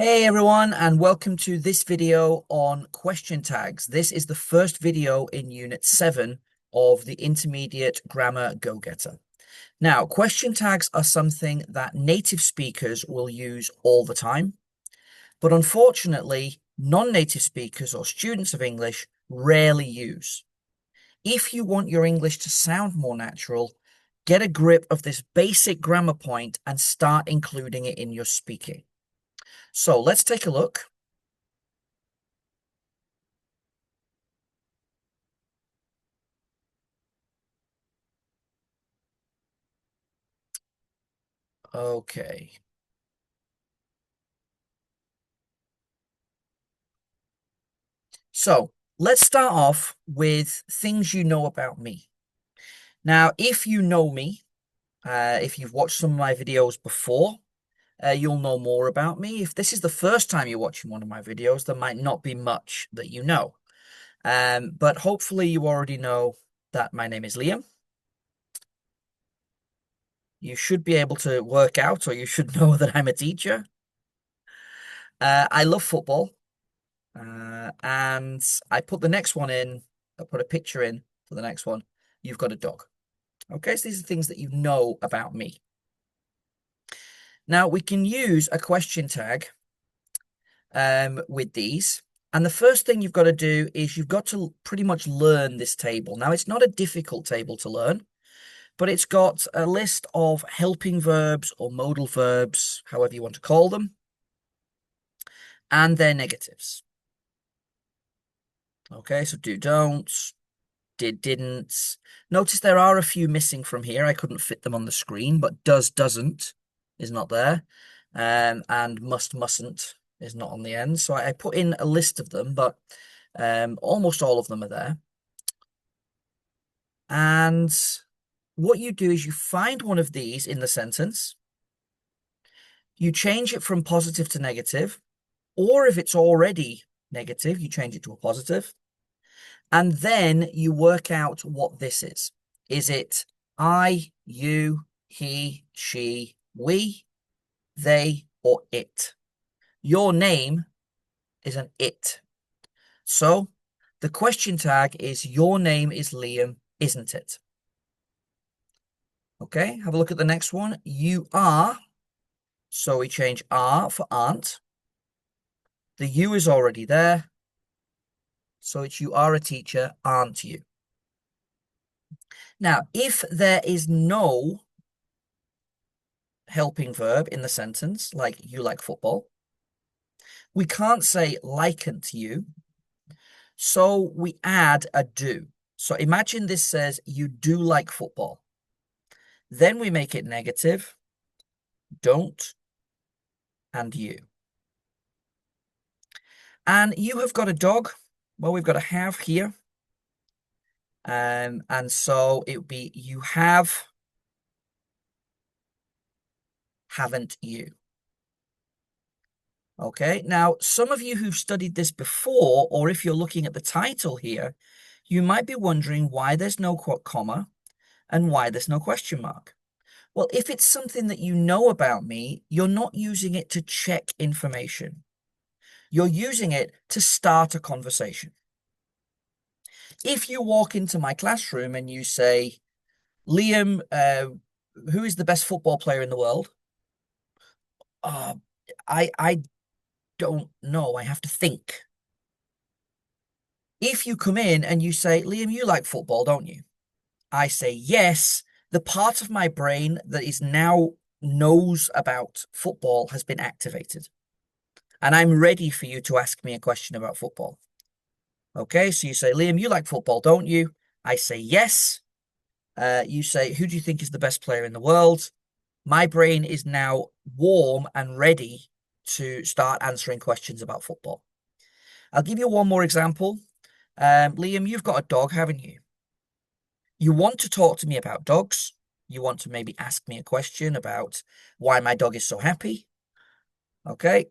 Hey everyone, and welcome to this video on question tags. This is the first video in Unit 7 of the Intermediate Grammar Go-Getter. Now, question tags are something that native speakers will use all the time, but unfortunately, non-native speakers or students of English rarely use. If you want your English to sound more natural, get a grip of this basic grammar point and start including it in your speaking. So let's take a look. Okay. So let's start off with things you know about me. Now, if you know me, if you've watched some of my videos before, you'll know more about me. If this is the first time you're watching one of my videos, there might not be much that you know. But hopefully you already know that my name is Liam. You should be able to work out, or you should know that I'm a teacher. I love football. And I put the next one in, I put a picture in for the next one. You've got a dog. Okay, so these are things that you know about me. Now we can use a question tag with these. And the first thing you've got to do is you've got to pretty much learn this table. Now it's not a difficult table to learn, but it's got a list of helping verbs or modal verbs, however you want to call them, and their negatives. Okay, so do, don't, did, didn't. Notice there are a few missing from here. I couldn't fit them on the screen, but does, doesn't is not there. And must, mustn't is not on the end. So I put in a list of them, but almost all of them are there. And what you do is you find one of these in the sentence, you change it from positive to negative, or if it's already negative, you change it to a positive. And then you work out what this is. Is it I, you, he, she, we, they, or it? Your name is an it. So the question tag is your name is Liam, isn't it? Okay, have a look at the next one. You are. So we change are for aren't. The you is already there. So it's you are a teacher, aren't you? Now, if there is no helping verb in the sentence, like you like football, we can't say liken't you, so we add a do. So imagine this says you do like football. Then we make it negative, don't, and you. And you have got a dog. Well, we've got a have here. And so it would be you have, haven't you? Okay, now some of you who've studied this before, or if you're looking at the title here, you might be wondering why there's no comma and why there's no question mark. Well, if it's something that you know about me, you're not using it to check information. You're using it to start a conversation. If you walk into my classroom and you say, Liam, who is the best football player in the world? Uh, I don't know. I have to think. If you come in and you say, Liam, you like football, don't you? I say yes. The part of my brain that is now knows about football has been activated. And I'm ready for you to ask me a question about football. Okay, so you say, Liam, you like football, don't you? I say yes. You say, who do you think is the best player in the world? My brain is now warm and ready to start answering questions about football. I'll give you one more example. Liam, you've got a dog, haven't you? You want to talk to me about dogs. You want to maybe ask me a question about why my dog is so happy. Okay.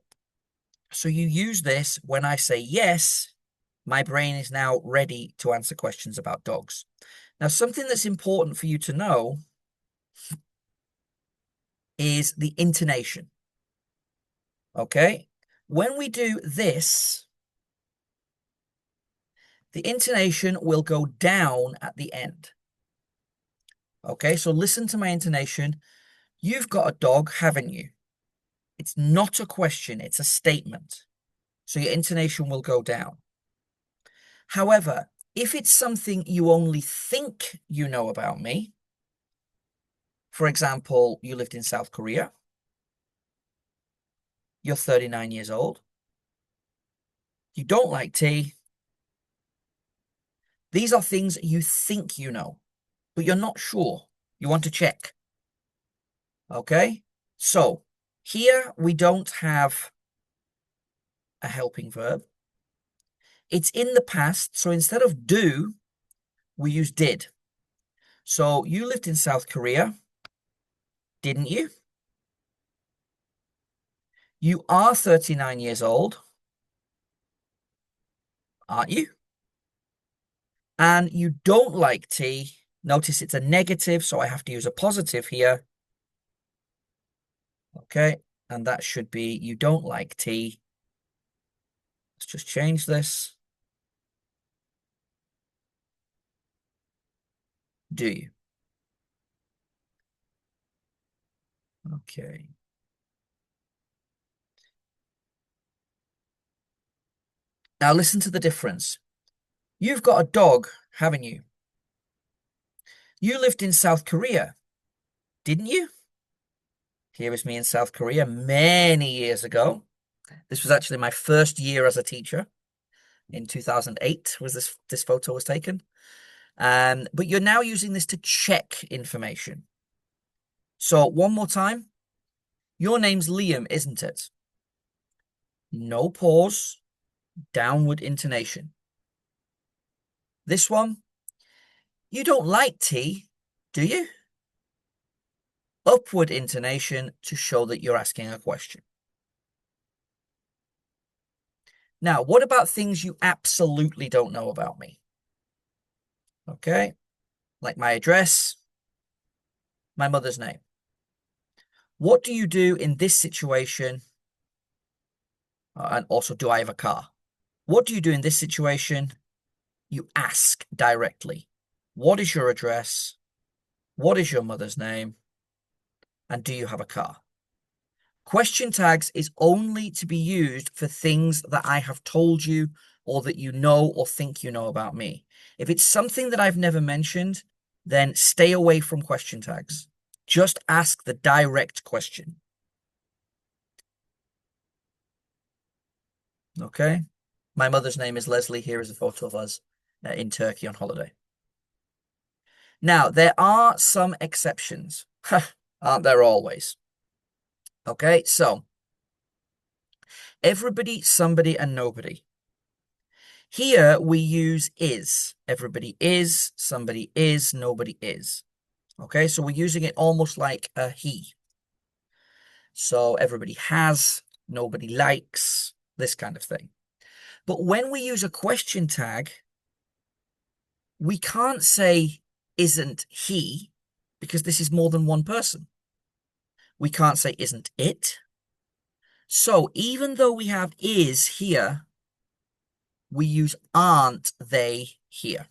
So you use this when I say yes, my brain is now ready to answer questions about dogs. Now, something that's important for you to know is the intonation. Okay. When we do this, the intonation will go down at the end. Okay, so listen to my intonation. You've got a dog, haven't you? It's not a question, it's a statement. So your intonation will go down. However, if it's something you only think you know about me, for example, you lived in South Korea, you're 39 years old, you don't like tea, these are things you think you know, but you're not sure. You want to check. Okay? So here we don't have a helping verb. It's in the past, so instead of do, we use did. So you lived in South Korea, didn't you? You are 39 years old, aren't you? And you don't like tea. Notice it's a negative, so I have to use a positive here. Okay, and that should be you don't like tea. Let's just change this. Do you? Okay. Now listen to the difference. You've got a dog, haven't you? You lived in South Korea, didn't you? Here is me in South Korea many years ago. This was actually my first year as a teacher. In 2008 was this photo was taken. But you're now using this to check information. So one more time. Your name's Liam, isn't it? No pause, downward intonation. This one, you don't like tea, do you? Upward intonation to show that you're asking a question. Now, what about things you absolutely don't know about me? Okay, like my address, my mother's name. What do you do in this situation? And also, do I have a car? What do you do in this situation? You ask directly. What is your address? What is your mother's name? And do you have a car? Question tags is only to be used for things that I have told you or that you know or think you know about me. If it's something that I've never mentioned, then stay away from question tags. Just ask the direct question. Okay? My mother's name is Leslie. Here is a photo of us in Turkey on holiday. Now, there are some exceptions. Aren't there always? Okay, so everybody, somebody, and nobody. Here we use is. Everybody is, somebody is, nobody is. Okay, so we're using it almost like a he. So everybody has, nobody likes, this kind of thing. But when we use a question tag, we can't say isn't he, because this is more than one person. We can't say isn't it. So even though we have is here, we use aren't they here.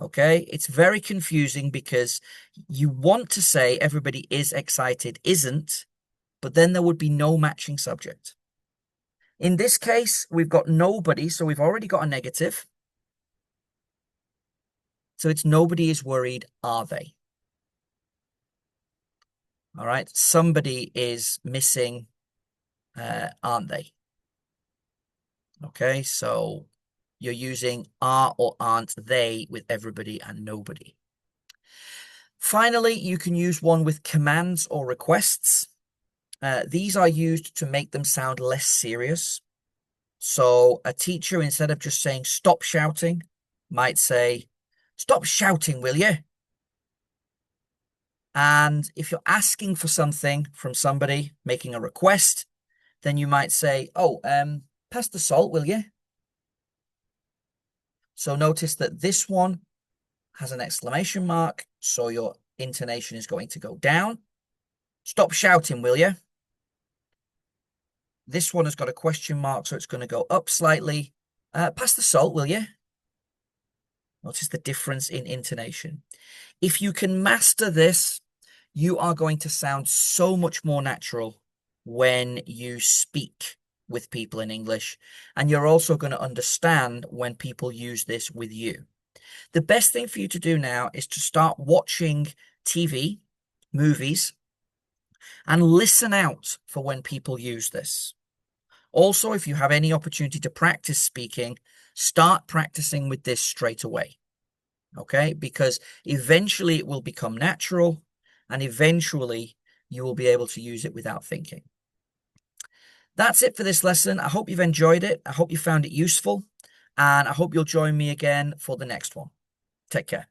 Okay, it's very confusing because you want to say everybody is excited, isn't, but then there would be no matching subject. In this case, we've got nobody, so we've already got a negative. So it's nobody is worried, are they? All right, somebody is missing, aren't they? Okay, so you're using are or aren't they with everybody and nobody. Finally, you can use one with commands or requests. These are used to make them sound less serious. So a teacher, instead of just saying stop shouting, might say, stop shouting, will you? And if you're asking for something from somebody, making a request, then you might say, oh, pass the salt, will you? So notice that this one has an exclamation mark, so your intonation is going to go down. Stop shouting, will you? This one has got a question mark, so it's going to go up slightly. Pass the salt, will you? Notice the difference in intonation. If you can master this, you are going to sound so much more natural when you speak with people in English, and you're also going to understand when people use this with you. The best thing for you to do now is to start watching TV, movies, and listen out for when people use this. Also, if you have any opportunity to practice speaking, start practicing with this straight away. Okay? Because eventually it will become natural, and eventually you will be able to use it without thinking. That's it for this lesson. I hope you've enjoyed it. I hope you found it useful, and I hope you'll join me again for the next one. Take care.